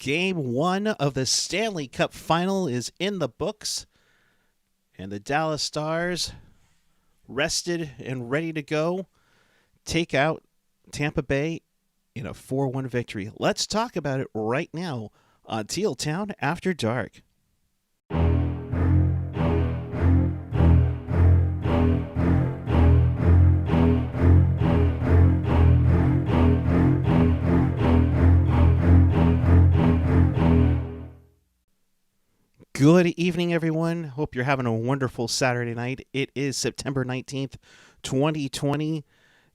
Game 1 of the Stanley Cup Final is in the books, and the Dallas Stars, rested and ready to go, take out Tampa Bay in a 4-1 victory. Let's talk about it right now on Teal Town After Dark. Good evening, everyone. Hope you're having a wonderful Saturday night. It is September 19th, 2020.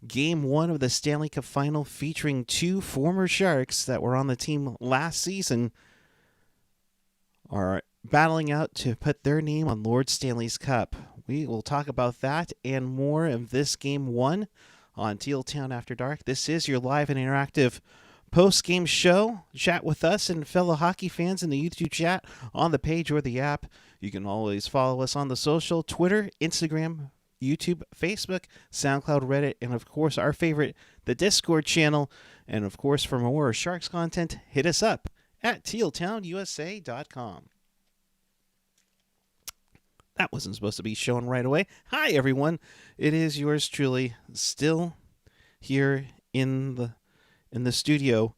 Game 1 of the Stanley Cup Final featuring two former Sharks that were on the team last season are battling out to put their name on Lord Stanley's Cup. We will talk about that and more of this Game 1 on Teal Town After Dark. This is your live and interactive post-game show. Chat with us and fellow hockey fans in the YouTube chat on the page or the app. You can always follow us on the social, Twitter, Instagram, YouTube, Facebook, SoundCloud, Reddit, and of course our favorite, the Discord channel. And of course, for more Sharks content, hit us up at tealtownusa.com. That wasn't supposed to be shown right away. Hi, everyone. It is yours truly, still here in the studio.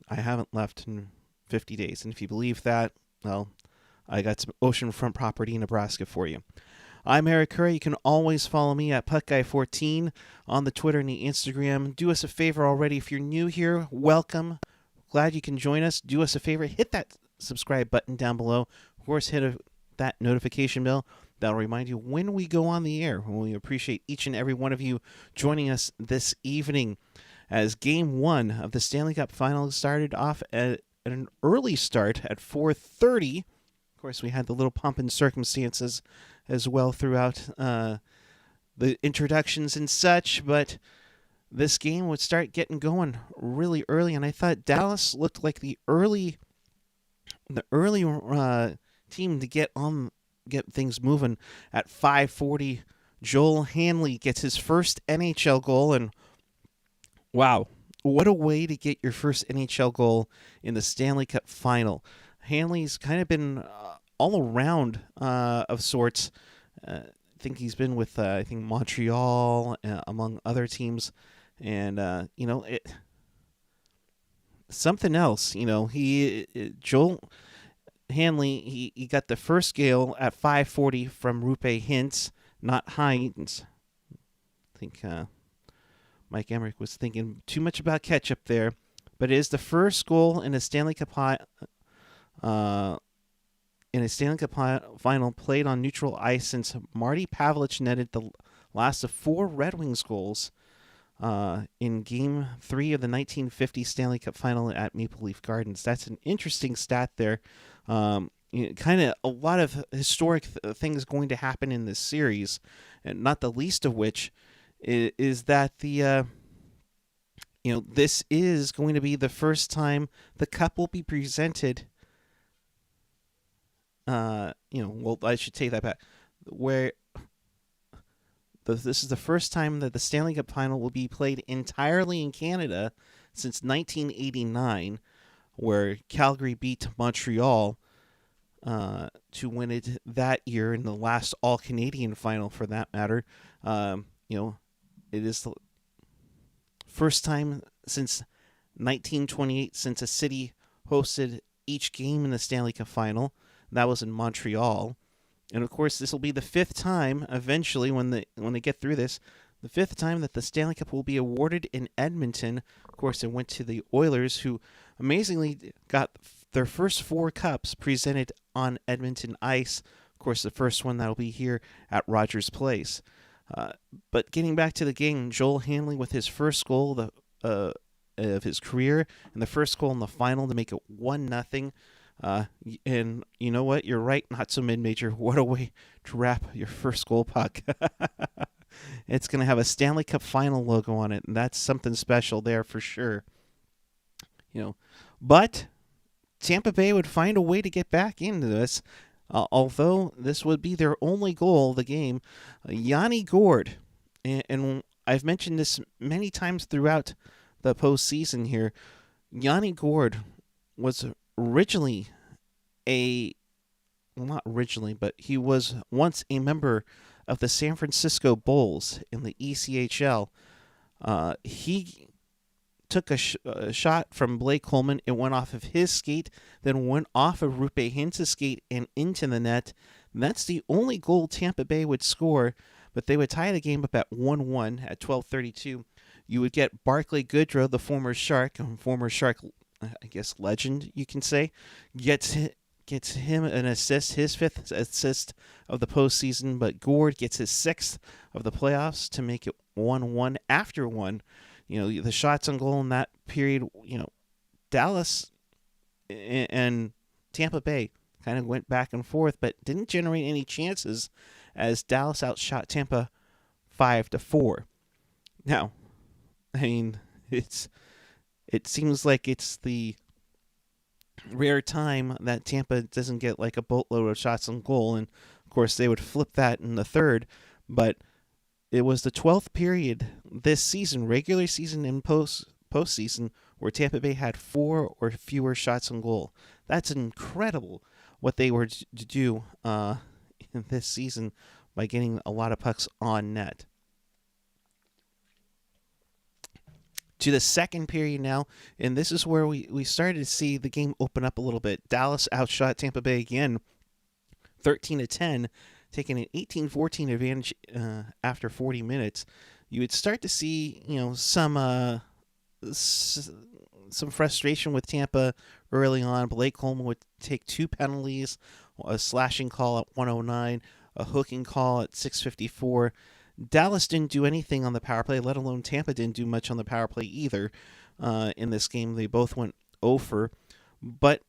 I haven't left in 50 days. And if you believe that, well, I got some oceanfront property in Nebraska for you. I'm Eric Curry. You can always follow me at PuckGuy14 on the Twitter and the Instagram. Do us a favor already. If you're new here, welcome. Glad you can join us. Do us a favor. Hit that subscribe button down below. Of course, hit that notification bell. That'll remind you when we go on the air. We appreciate each and every one of you joining us this evening as Game 1 of the Stanley Cup Final started off at an early start at 4:30. Of course, we had the little pomp and circumstances as well throughout the introductions and such, but this game would start getting going really early, and I thought Dallas looked like the early team to get things moving. At 5:40, Joel Hanley gets his first NHL goal, and wow, what a way to get your first NHL goal in the Stanley Cup Final. Hanley's kind of been all around of sorts. I think he's been with Montreal among other teams, and something else. Joel Hanley he got the first goal at 5:40 from Rupe Hintz, not Hines. I think Mike Emmerich was thinking too much about ketchup there, but it is the first goal in a Stanley Cup Final played on neutral ice since Marty Pavelich netted the last of 4 Red Wings goals in Game 3 of the 1950 Stanley Cup Final at Maple Leaf Gardens. That's an interesting stat there. Kind of a lot of historic things going to happen in this series, and not the least of which is that this is going to be the first time the cup will be presented. I should take that back. This is the first time that the Stanley Cup Final will be played entirely in Canada since 1989, where Calgary beat Montreal to win it that year in the last All-Canadian Final, for that matter. It is the first time since 1928 since a city hosted each game in the Stanley Cup Final. That was in Montreal. And of course, this will be the 5th time eventually when they get through this, the 5th time that the Stanley Cup will be awarded in Edmonton. Of course, it went to the Oilers, who amazingly got their first 4 cups presented on Edmonton ice. Of course, the first one that'll be here at Rogers Place. But getting back to the game, Joel Hanley with his first goal of his career and the first goal in the final to make it 1-0. And you know what? You're right, not so mid-major. What a way to wrap your first goal puck. It's going to have a Stanley Cup Final logo on it, and that's something special there for sure. But Tampa Bay would find a way to get back into this. Although this would be their only goal of the game, Yanni Gourde, and I've mentioned this many times throughout the postseason here, Yanni Gourde was originally a well, not originally, but he was once a member of the San Francisco Bulls in the ECHL. He took a shot from Blake Coleman. It went off of his skate, then went off of Rupe Hintz' skate and into the net. And that's the only goal Tampa Bay would score, but they would tie the game up at 1-1 at 12:32. You would get Barclay Goodrow, the former Shark, I guess legend, you can say, gets him an assist, his fifth assist of the postseason, but Gord gets his sixth of the playoffs to make it 1-1 after one. The shots on goal in that period, Dallas and Tampa Bay kind of went back and forth, but didn't generate any chances as Dallas outshot Tampa 5-4. Now, I mean, it seems like it's the rare time that Tampa doesn't get like a boatload of shots on goal, and of course they would flip that in the third, but it was the 12th period this season, regular season and postseason, where Tampa Bay had 4 or fewer shots on goal. That's incredible what they were to do in this season by getting a lot of pucks on net. To the second period now, and this is where we started to see the game open up a little bit. Dallas outshot Tampa Bay again, 13-10, taking an 18-14 advantage after 40 minutes. You would start to see, some frustration with Tampa early on. Blake Coleman would take 2 penalties, a slashing call at 1:09, a hooking call at 6:54. Dallas didn't do anything on the power play, let alone Tampa didn't do much on the power play either in this game. They both went 0-for. But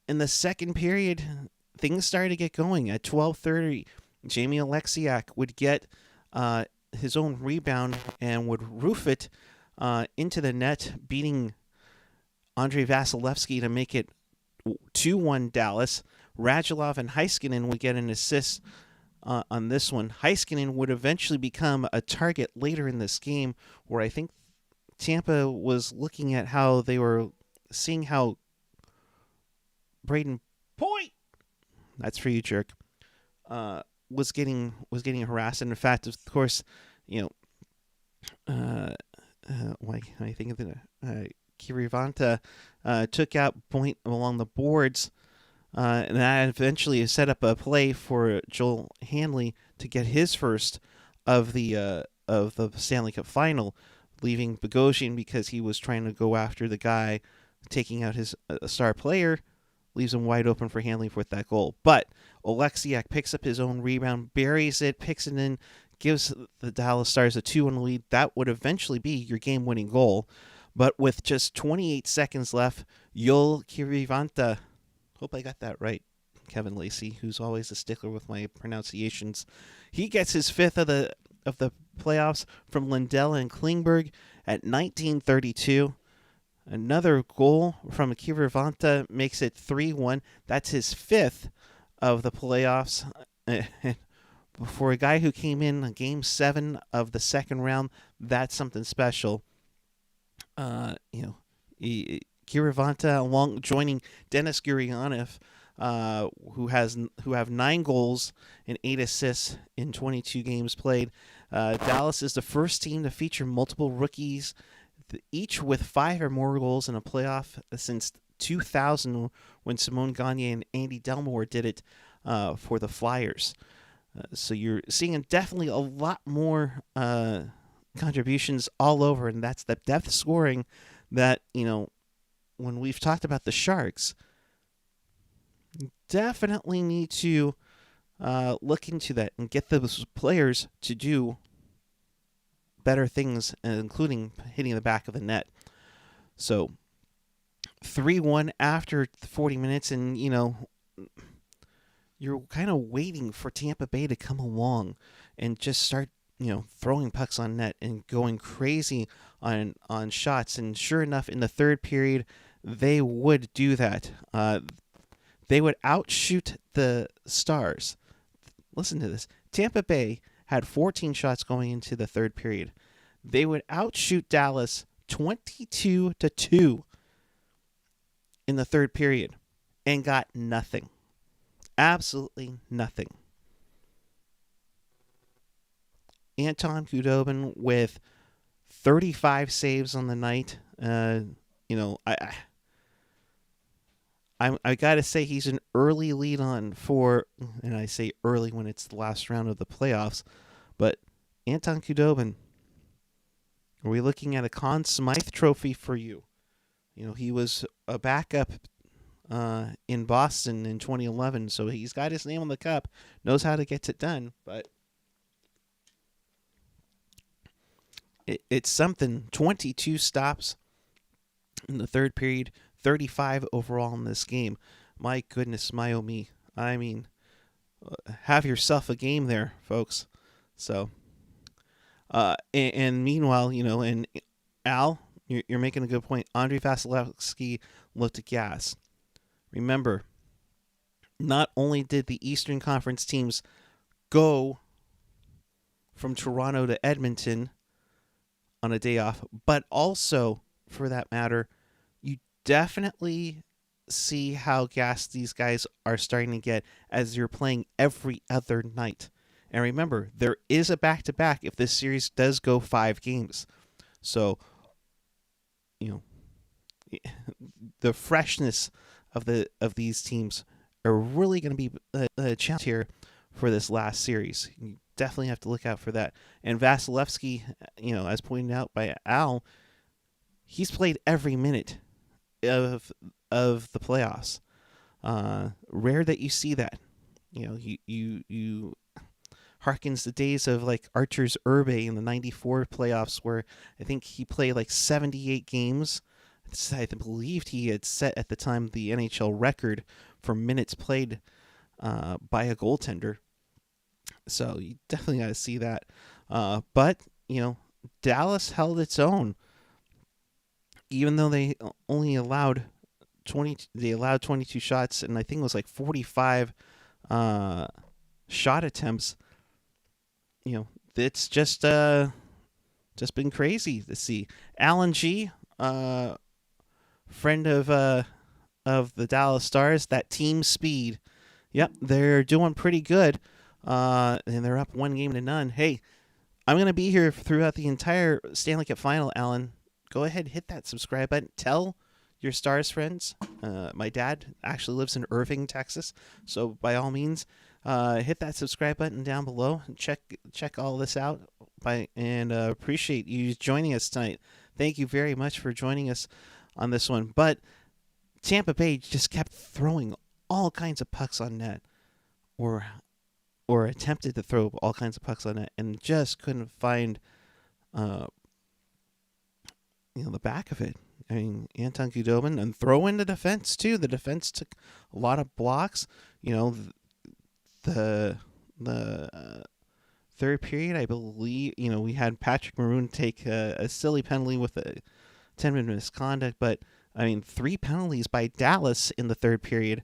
in the second period, things started to get going. At 12:30, Jamie Oleksiak would get his own rebound and would roof it into the net, beating Andrei Vasilevsky to make it 2-1 Dallas. Radulov and Heiskanen would get an assist on this one. Heiskanen would eventually become a target later in this game, where I think Tampa was looking at how they were seeing how Braden Point, that's for you, jerk, was getting harassed. And in fact, of course, why I think of the Kirivanta took out Point along the boards. And that eventually set up a play for Joel Hanley to get his first of the Stanley Cup final, leaving Bogosian because he was trying to go after the guy taking out his star player, leaves him wide open for Hanley with that goal. But Oleksiak picks up his own rebound, buries it, picks it in, gives the Dallas Stars a 2-1 lead. That would eventually be your game-winning goal. But with just 28 seconds left, Joel Kirivanta, hope I got that right, Kevin Lacey, who's always a stickler with my pronunciations, he gets his fifth of the playoffs from Lindell and Klingberg at 19:32. Another goal from Kirivanta makes it 3-1. That's his fifth of the playoffs. For a guy who came in Game 7 of the second round, that's something special. Kirivanta joining Denis Gurianov, who have 9 goals and 8 assists in 22 games played. Dallas is the first team to feature multiple rookies, each with 5 or more goals in a playoff since 2000, when Simone Gagne and Andy Delmore did it for the Flyers. So you're seeing definitely a lot more contributions all over, and that's the depth scoring that, when we've talked about the Sharks, definitely need to look into that and get those players to do better things, including hitting the back of the net. So 3-1 after 40 minutes, and you're kind of waiting for Tampa Bay to come along and just start throwing pucks on net and going crazy on shots. And sure enough, in the third period, they would do that. They would outshoot the Stars. Listen to this. Tampa Bay had 14 shots going into the third period. They would outshoot Dallas 22-2 in the third period and got nothing. Absolutely nothing. Anton Khudobin with 35 saves on the night. I gotta say he's an early lead on for, and I say early when it's the last round of the playoffs, but Anton Khudobin, are we looking at a Conn Smythe trophy for you? He was a backup in Boston in 2011, so he's got his name on the cup, knows how to get it done, but it's something. 22 stops in the third period, 35 overall in this game. My goodness, my oh me. I mean, have yourself a game there, folks. So, and meanwhile, and Al, you're making a good point. Andrei Vasilevsky looked gas. Remember, not only did the Eastern Conference teams go from Toronto to Edmonton on a day off, but also, for that matter, you definitely see how gassed these guys are starting to get as you're playing every other night. And remember, there is a back-to-back if this series does go 5 games. So, the freshness of these teams are really going to be a challenge here for this last series. You definitely have to look out for that. And Vasilevsky, as pointed out by Al, he's played every minute of the playoffs. Rare that you see that. You harkens the days of like Archer's Urbe in the 94 playoffs, where I think he played like 78 games. I believed he had set at the time the NHL record for minutes played by a goaltender. So you definitely got to see that. But Dallas held its own, even though they only allowed 22 shots, and I think it was like 45 shot attempts. It's just been crazy to see. Alan G, friend of the Dallas Stars, that team speed. Yep, they're doing pretty good, and they're up 1-0. Hey, I'm gonna be here throughout the entire Stanley Cup Final, Alan. Go ahead, hit that subscribe button. Tell your Stars friends. My dad actually lives in Irving, Texas, so by all means, hit that subscribe button down below and check all this out. And appreciate you joining us tonight. Thank you very much for joining us on this one. But Tampa Bay just kept throwing all kinds of pucks on net, or attempted to throw all kinds of pucks on net, and just couldn't find the back of it. I mean, Anton Khudobin, and throw in the defense too. The defense took a lot of blocks. The third period, I believe, we had Patrick Maroon take a silly penalty with a 10-minute misconduct, but I mean, 3 penalties by Dallas in the third period.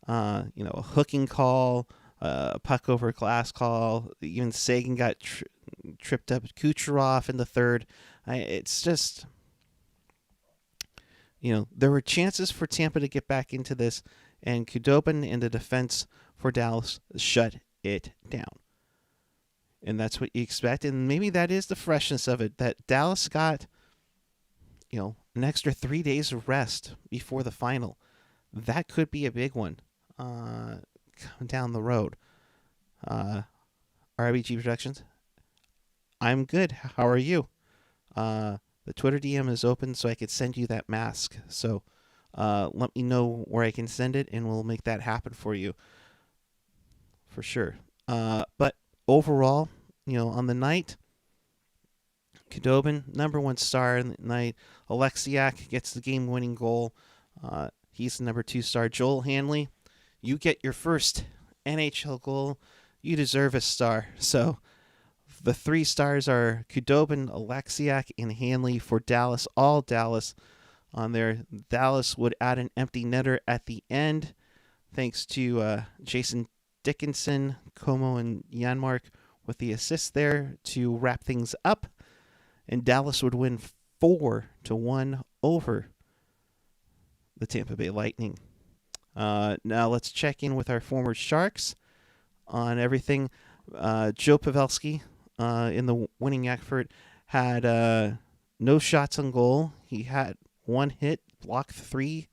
A hooking call, a puck over glass call. Even Sagan got tripped up. Kucherov in the third. It's just, there were chances for Tampa to get back into this, and Khudobin in the defense for Dallas shut it down. And that's what you expect, and maybe that is the freshness of it, that Dallas got, an extra 3 days of rest before the final. That could be a big one down the road. RBG Productions, I'm good. How are you? The Twitter DM is open, so I could send you that mask. So let me know where I can send it, and we'll make that happen for you. For sure. But overall, on the night, Khudobin, number 1 star in the night. Alexiak gets the game-winning goal. He's the number 2 star. Joel Hanley, you get your first NHL goal. You deserve a star. So the 3 stars are Khudobin, Alexiak, and Hanley for Dallas. All Dallas on there. Dallas would add an empty netter at the end, thanks to Jason Dickinson, Como, and Janmark with the assist there to wrap things up. And Dallas would win 4-1 over the Tampa Bay Lightning. Now let's check in with our former Sharks on everything. Joe Pavelski, in the winning effort, had no shots on goal. He had one hit, blocked 3,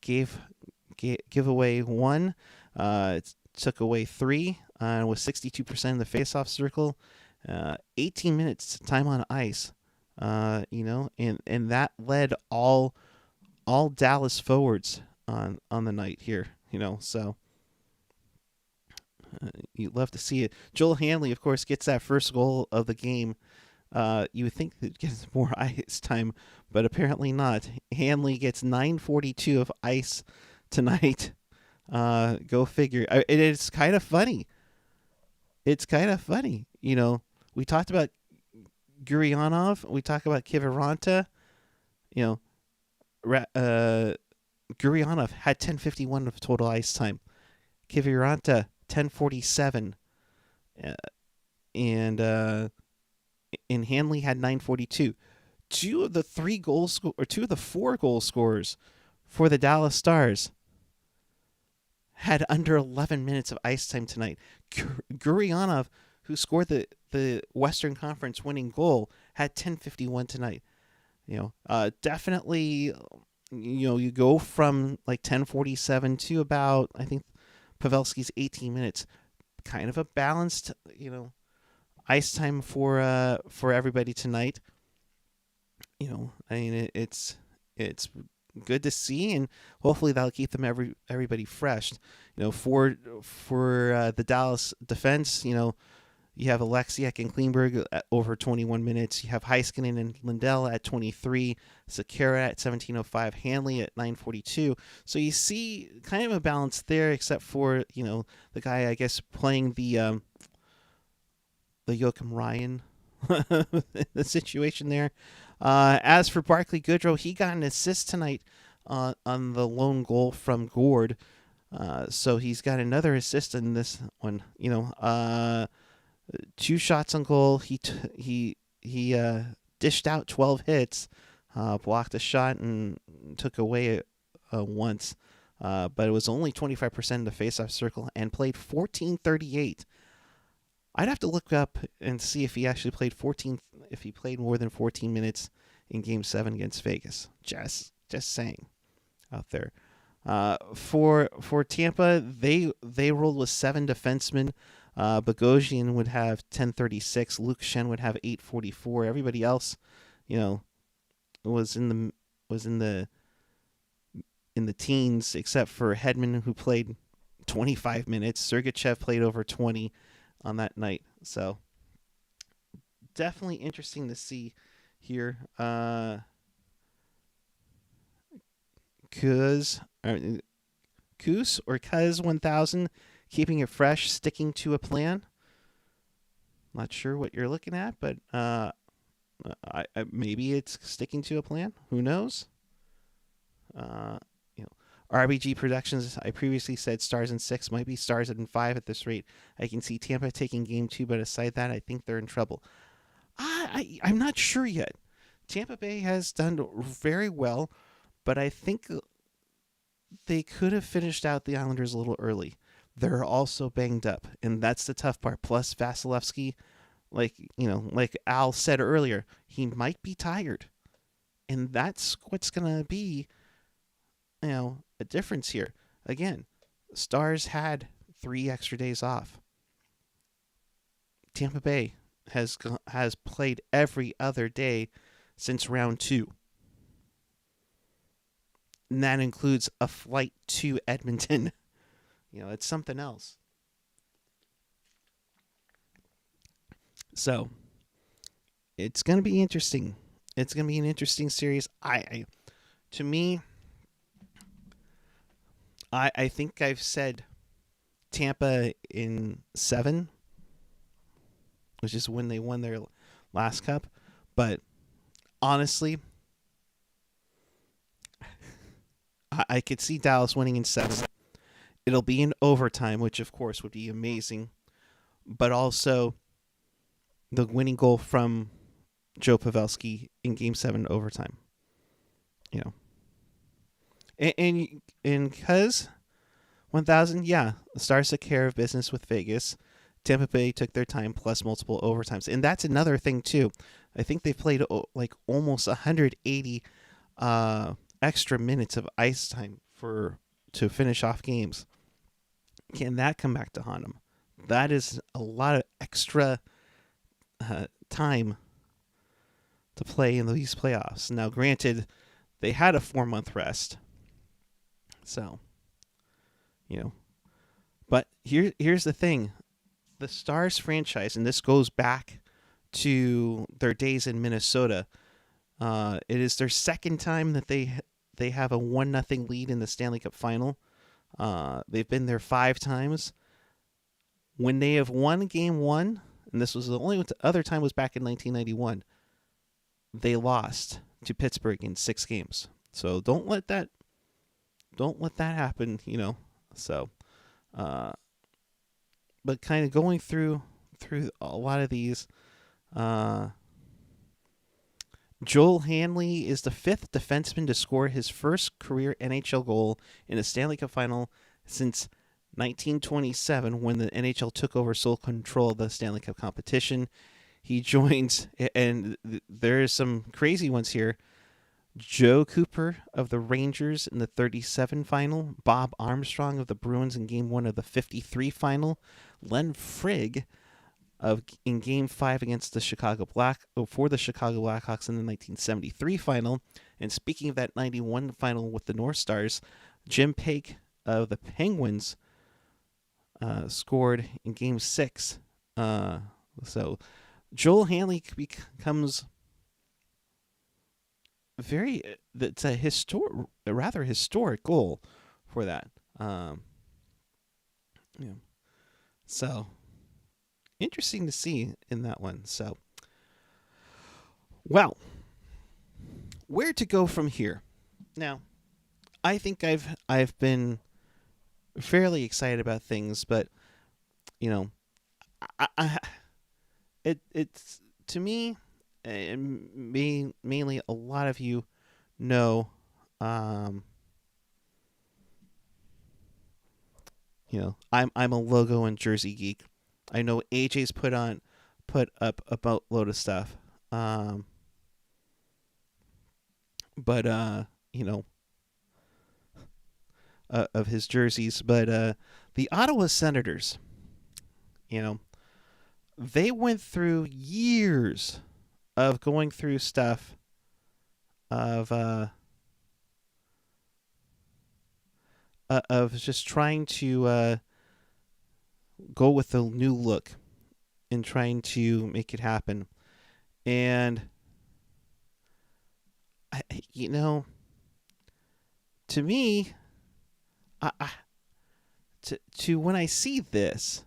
gave away 1, took away 3, and was 62% in the faceoff circle. 18 minutes time on ice, and that led all Dallas forwards on the night here, so you'd love to see it. Joel Hanley, of course, gets that first goal of the game. You would think that gets more ice time, but apparently not. Hanley gets 9:42 of ice tonight. Go figure. It is kind of funny. It's kind of funny. We talked about Gurianov. We talked about Kiviranta. Gurianov had 10:51 of total ice time. Kiviranta 10:47, and Hanley had 9:42. Two of the 4 goal scorers for the Dallas Stars had under 11 minutes of ice time tonight. Gurianov, who scored the Western Conference winning goal, had 10:51 tonight. Definitely, you go from like 10:47 to about, I think, Pavelski's 18 minutes. Kind of a balanced, ice time for everybody tonight. It's good to see, and hopefully that'll keep them everybody fresh. For the Dallas defense, you have Alexiak and Klingberg at over 21 minutes. You have Heiskanen and Lindell at 23. Sakara at 17:05. Hanley at 9:42. So you see kind of a balance there, except for the guy, I guess, playing the Joakim Ryan the situation there. As for Barclay Goodrow, he got an assist tonight on the lone goal from Gord. So he's got another assist in this one. 2 shots on goal. He dished out 12 hits, blocked a shot, and took away once. But it was only 25% of the faceoff circle and played 14:38. I'd have to look up and see if he actually played more than 14 minutes in Game 7 against Vegas. Just saying out there. For Tampa, they rolled with 7 defensemen. Bogosian would have 10:36. Luke Shen would have 8:44. Everybody else, was in the teens, except for Hedman, who played 25 minutes. Sergachev played over 20 on that night. So definitely interesting to see here. Kuz or Kuz 1000, keeping it fresh, sticking to a plan. Not sure what you're looking at, but maybe it's sticking to a plan. Who knows? RBG Productions, I previously said Stars in 6, might be Stars in 5 at this rate. I can see Tampa taking Game 2, but aside that, I think they're in trouble. I'm not sure yet. Tampa Bay has done very well, but I think they could have finished out the Islanders a little early. They're also banged up, and that's the tough part. Plus, Vasilevsky, like Al said earlier, he might be tired, and that's what's gonna be, a difference here. Again, Stars had 3 extra days off. Tampa Bay has played every other day since round 2. And that includes a flight to Edmonton. It's something else. So, it's going to be interesting. It's going to be an interesting series. To me, I think I've said Tampa in 7, which is when they won their last cup. But honestly, I could see Dallas winning in 7. It'll be in overtime, which of course would be amazing. But also the winning goal from Joe Pavelski in Game 7 overtime. You know, and because 1,000, yeah, the Stars took care of business with Vegas. Tampa Bay took their time plus multiple overtimes, and that's another thing too. I think they played like almost 180 extra minutes of ice time to finish off games. Can that come back to haunt them? That is a lot of extra time to play in these playoffs. Now, granted, they had a 4-month rest, so but here's the thing: the Stars franchise, and this goes back to their days in Minnesota. It is their second time that they have a 1-0 lead in the Stanley Cup Final. They've been there 5 times. When they have won Game 1, and this was the only other time was back in 1991, they lost to Pittsburgh in 6 games. So don't let that happen. So, but kind of going through a lot of these. Joel Hanley is the 5th defenseman to score his first career NHL goal in a Stanley Cup Final since 1927, when the NHL took over sole control of the Stanley Cup competition. He joins, and there's some crazy ones here: Joe Cooper of the Rangers in the 37 final, Bob Armstrong of the Bruins in Game 1 of the 53 final, Len Frigg in Game 5 against the Chicago Blackhawks in the 1973 final. And speaking of that 91 final with the North Stars, Jim Pake of the Penguins scored in Game 6. So Joel Hanley becomes it's a rather historic goal for that. So interesting to see in that one. So, well, where to go from here? Now, I think I've been fairly excited about things, but it's to me, and mainly a lot of you know, I'm a logo and jersey geek. I know AJ's put up a boatload of stuff, but of his jerseys. But the Ottawa Senators, they went through years of going through stuff of just trying to go with a new look and trying to make it happen. And to me, to when I see this,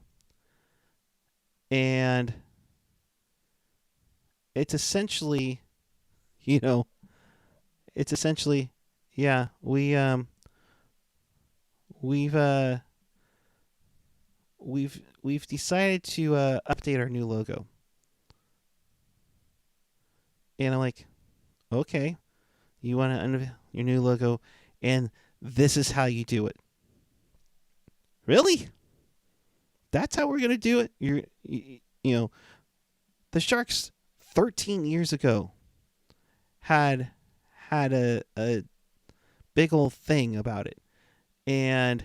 and it's essentially, yeah, we've decided to update our new logo. And I'm like, okay, you want to unveil your new logo, and this is how you do it. Really? That's how we're gonna do it? The Sharks 13 years ago had a big old thing about it, and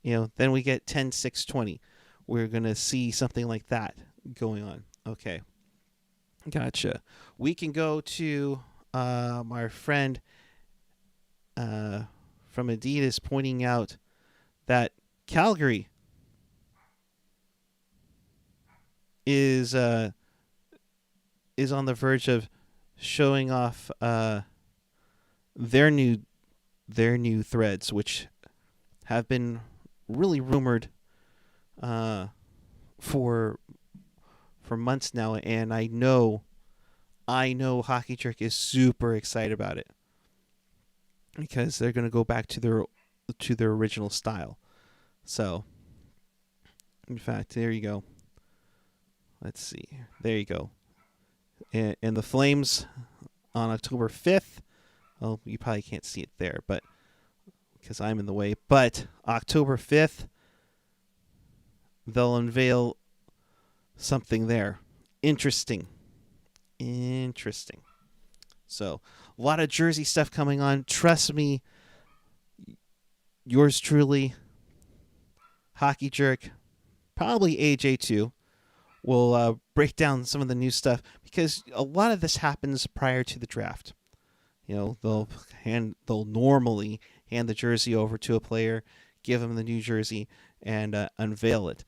then we get 10-6-20. We're gonna see something like that going on. Okay, gotcha. We can go to our friend from Adidas pointing out that Calgary is on the verge of showing off their new threads, which have been really rumored for months now, and I know Hockey Jerk is super excited about it because they're going to go back to their original style. So, in fact, there you go. Let's see. There you go. And the Flames on October 5th well, you probably can't see it there, but because I'm in the way. But October 5th, they'll unveil something there. Interesting. So, a lot of Jersey stuff coming on. Trust me, yours truly, Hockey Jerk, probably AJ too, will break down some of the new stuff because a lot of this happens prior to the draft. They'll normally hand the jersey over to a player, give him the new jersey, and unveil it.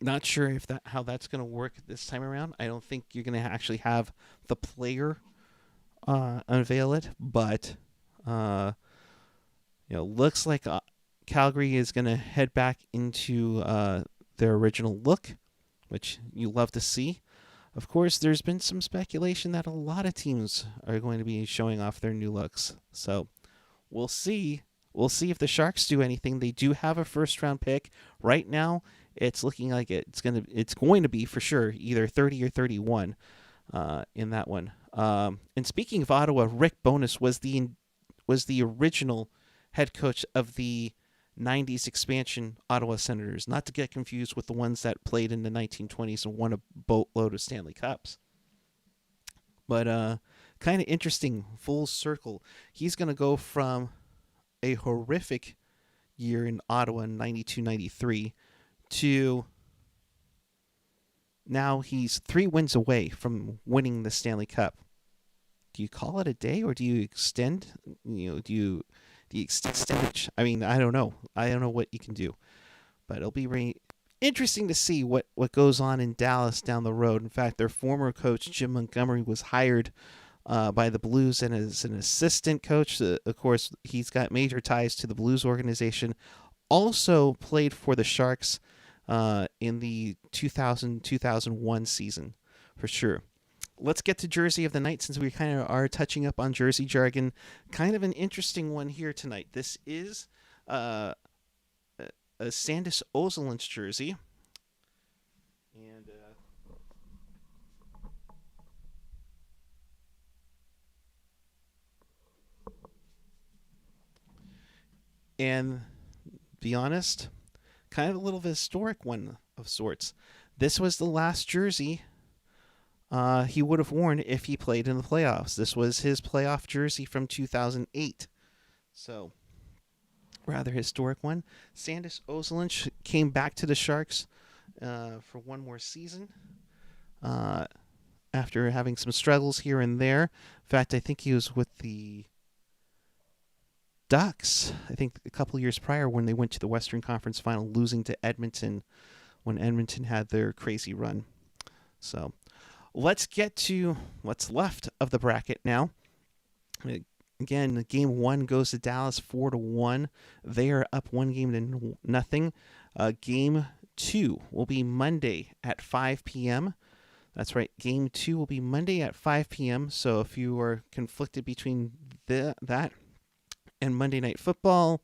Not sure if how that's going to work this time around. I don't think you're going to actually have the player unveil it, but looks like Calgary is going to head back into their original look, which you love to see. Of course, there's been some speculation that a lot of teams are going to be showing off their new looks. So we'll see. We'll see if the Sharks do anything. They do have a first-round pick. Right now, it's looking like it's going to be for sure either 30 or 31 in that one. And speaking of Ottawa, Rick Bowness was the original head coach of the 90s expansion Ottawa Senators, not to get confused with the ones that played in the 1920s and won a boatload of Stanley Cups. But kind of interesting, full circle. He's going to go from a horrific year in Ottawa in 92-93 to now he's 3 wins away from winning the Stanley Cup. Do you call it a day or do you extend? Do you extend it? I mean, I don't know. I don't know what you can do. But it'll be very interesting to see what goes on in Dallas down the road. In fact, their former coach, Jim Montgomery, was hired by the Blues and as an assistant coach. Of course, he's got major ties to the Blues organization. Also played for the Sharks in the 2000-2001 season, for sure. Let's get to Jersey of the Night since we kind of are touching up on Jersey jargon. Kind of an interesting one here tonight. This is a Sandis Ozolinsh jersey. And be honest, kind of a little of a historic one of sorts. This was the last jersey he would have worn if he played in the playoffs. This was his playoff jersey from 2008. So, rather historic one. Sandis Ozolinsh came back to the Sharks for one more season after having some struggles here and there. In fact, I think he was with the Ducks, I think a couple years prior when they went to the Western Conference Final, losing to Edmonton when Edmonton had their crazy run. So, let's get to what's left of the bracket now. Again, game 1 goes to Dallas 4-1. They are up 1 game to nothing. Game 2 will be Monday at 5 p.m. That's right. Game 2 will be Monday at 5 p.m. So if you are conflicted between that and Monday Night Football,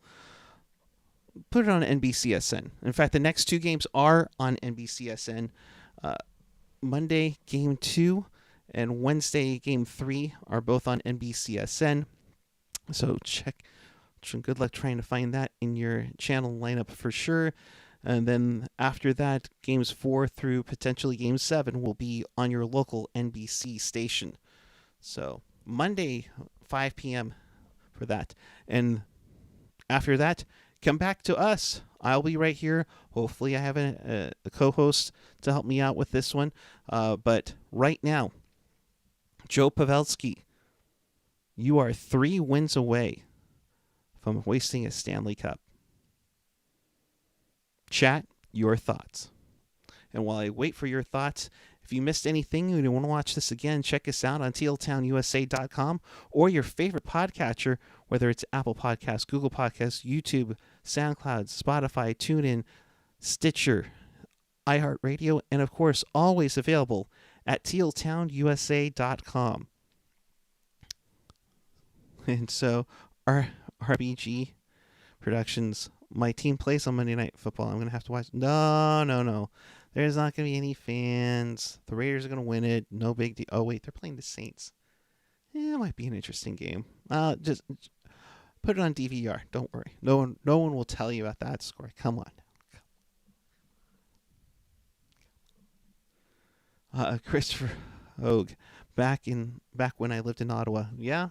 put it on NBCSN. In fact, the next 2 games are on NBCSN. Monday, Game 2, and Wednesday, Game 3 are both on NBCSN. So check. Good luck trying to find that in your channel lineup for sure. And then after that, Games 4 through potentially Game 7 will be on your local NBC station. So Monday, 5 p.m. for that. And after that, come back to us. I'll be right here. Hopefully I have a co-host to help me out with this one. But right now, Joe Pavelski, you are 3 wins away from hoisting a Stanley Cup. Chat your thoughts. And while I wait for your thoughts, if you missed anything and you want to watch this again, check us out on tealtownusa.com or your favorite podcatcher, whether it's Apple Podcasts, Google Podcasts, YouTube, SoundCloud, Spotify, TuneIn, Stitcher, iHeartRadio, and of course, always available at tealtownusa.com. And so, our RBG Productions, my team plays on Monday Night Football. I'm going to have to watch. No. There's not going to be any fans. The Raiders are going to win it. No big deal. Oh, wait, they're playing the Saints. It might be an interesting game. Just put it on DVR. Don't worry. No one will tell you about that score. Come on. Christopher Hogue, back when I lived in Ottawa. Yeah,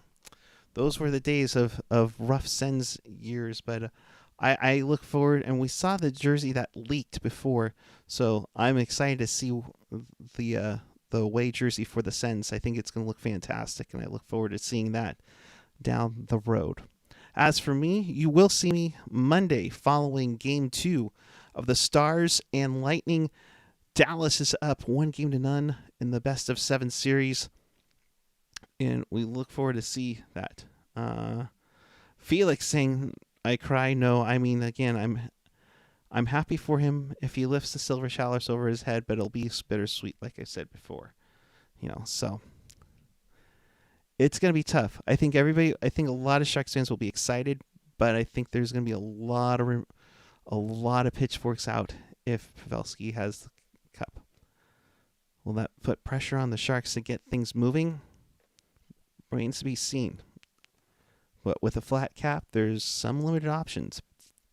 those were the days of rough Sens years. But I look forward, and we saw the jersey that leaked before, so I'm excited to see the away jersey for the Sens. I think it's going to look fantastic, and I look forward to seeing that down the road. As for me, you will see me Monday following Game 2 of the Stars and Lightning. Dallas is up 1-0 in the best-of-7 series, and we look forward to see that. Felix saying, "I cry." No, I mean, again, I'm happy for him if he lifts the silver chalice over his head, but it'll be bittersweet, like I said before. So it's gonna be tough. I think a lot of Sharks fans will be excited, but I think there's gonna be a lot of pitchforks out if Pavelski has the cup. Will that put pressure on the Sharks to get things moving? Remains to be seen. But with a flat cap, there's some limited options.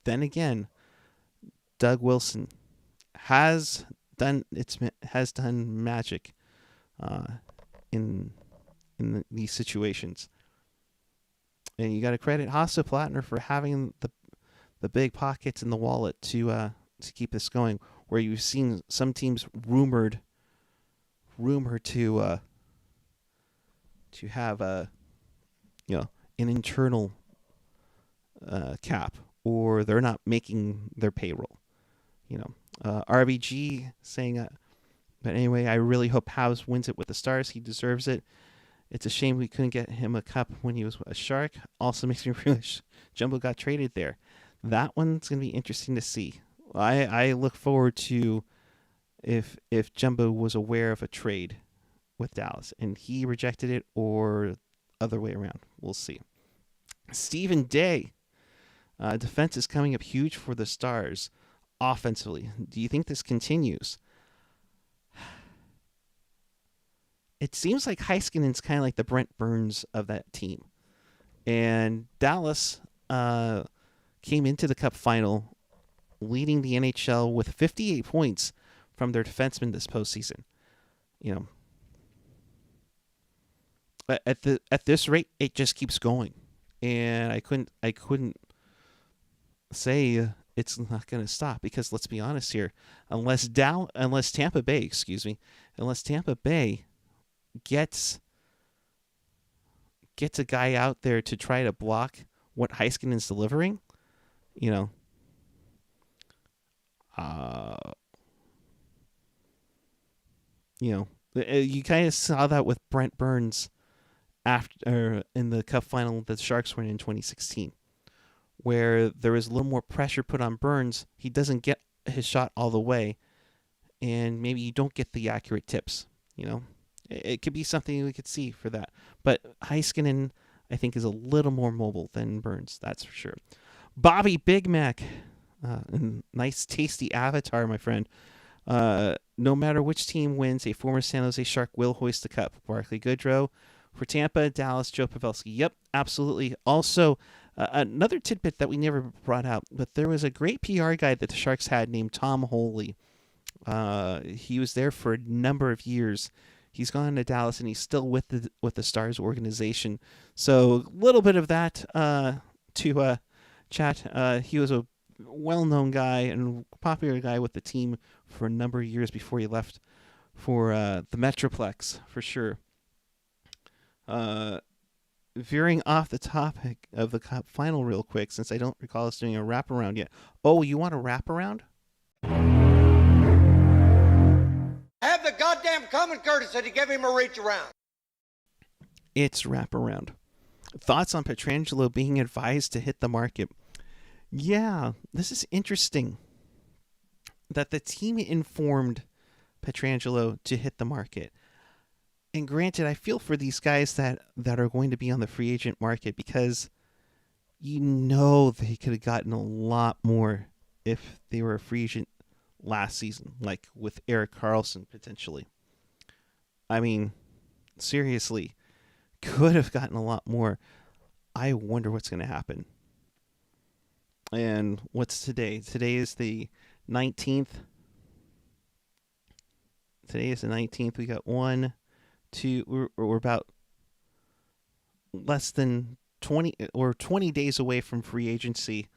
Then again, Doug Wilson has done magic in these situations, and you got to credit Hasso Plattner for having the big pockets in the wallet to keep this going. Where you've seen some teams rumored to have an internal cap, or they're not making their payroll. RBG saying, but anyway, I really hope Habs wins it with the Stars. He deserves it. It's a shame we couldn't get him a cup when he was a Shark. Also makes me realize Jumbo got traded there. That one's going to be interesting to see. I look forward to if Jumbo was aware of a trade with Dallas and he rejected it, or other way around. We'll see. Stephen Day. Defense is coming up huge for the Stars offensively. Do you think this continues? It seems like Heiskanen's kind of like the Brent Burns of that team. And Dallas came into the Cup final leading the NHL with 58 points from their defensemen this postseason. At this rate, it just keeps going, and I couldn't say it's not going to stop, because let's be honest here, unless Tampa Bay gets a guy out there to try to block what Heiskanen's delivering, you kind of saw that with Brent Burns after in the Cup final that the Sharks were in 2016, where there was a little more pressure put on Burns. He doesn't get his shot all the way, and maybe you don't get the accurate tips. It could be something we could see for that. But Heiskanen, I think, is a little more mobile than Burns. That's for sure. Bobby Big Mac, nice tasty avatar, my friend. No matter which team wins, a former San Jose Shark will hoist the cup. Barclay Goodrow for Tampa, Dallas, Joe Pavelski. Yep, absolutely. Also, another tidbit that we never brought out, but there was a great PR guy that the Sharks had named Tom Holy. He was there for a number of years. He's gone to Dallas, and he's still with the Stars organization. So a little bit of that to chat. He was a well-known guy and popular guy with the team for a number of years before he left for the Metroplex, for sure. Veering off the topic of the Cup final real quick, since I don't recall us doing a wraparound yet. Oh, you want a wraparound? Have the goddamn common courtesy to give him a reach around. It's wraparound. Thoughts on Pietrangelo being advised to hit the market? Yeah, this is interesting that the team informed Pietrangelo to hit the market. And granted, I feel for these guys that are going to be on the free agent market, because they could have gotten a lot more if they were a free agent last season, like with Erik Karlsson potentially. I mean, seriously, could have gotten a lot more. I wonder what's going to happen. And what's today? Today is the 19th. Today is the 19th. We got 1, 2, we're about less than 20 or 20 days away from free agency.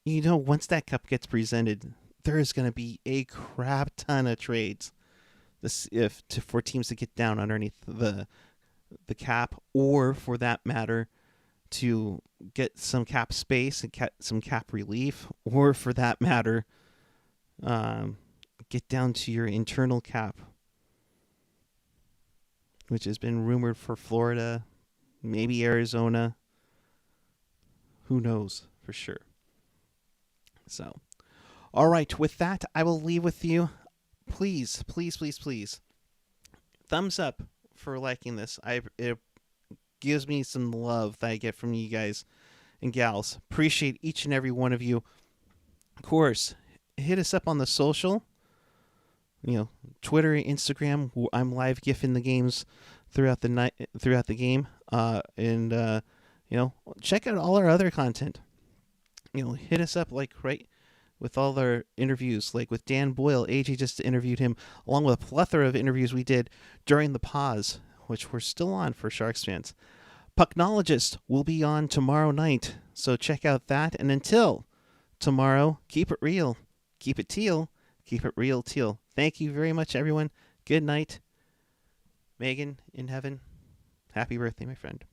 Once that cup gets presented, there is going to be a crap ton of trades. For teams to get down underneath the cap, or for that matter, to get some cap space and some cap relief, or for that matter, get down to your internal cap, which has been rumored for Florida, maybe Arizona. Who knows for sure? So, all right, with that, I will leave with you. Please, please, please, please, thumbs up for liking this. It gives me some love that I get from you guys and gals. Appreciate each and every one of you. Of course, hit us up on the social. Twitter, Instagram. I'm live gifting the games throughout the game. And check out all our other content. Hit us up with all our interviews, like with Dan Boyle. AJ just interviewed him, along with a plethora of interviews we did during the pause, which we're still on for Sharks fans. Pucknologist will be on tomorrow night, so check out that. And until tomorrow, keep it real, keep it teal, keep it real teal. Thank you very much, everyone. Good night. Megan in heaven, happy birthday, my friend.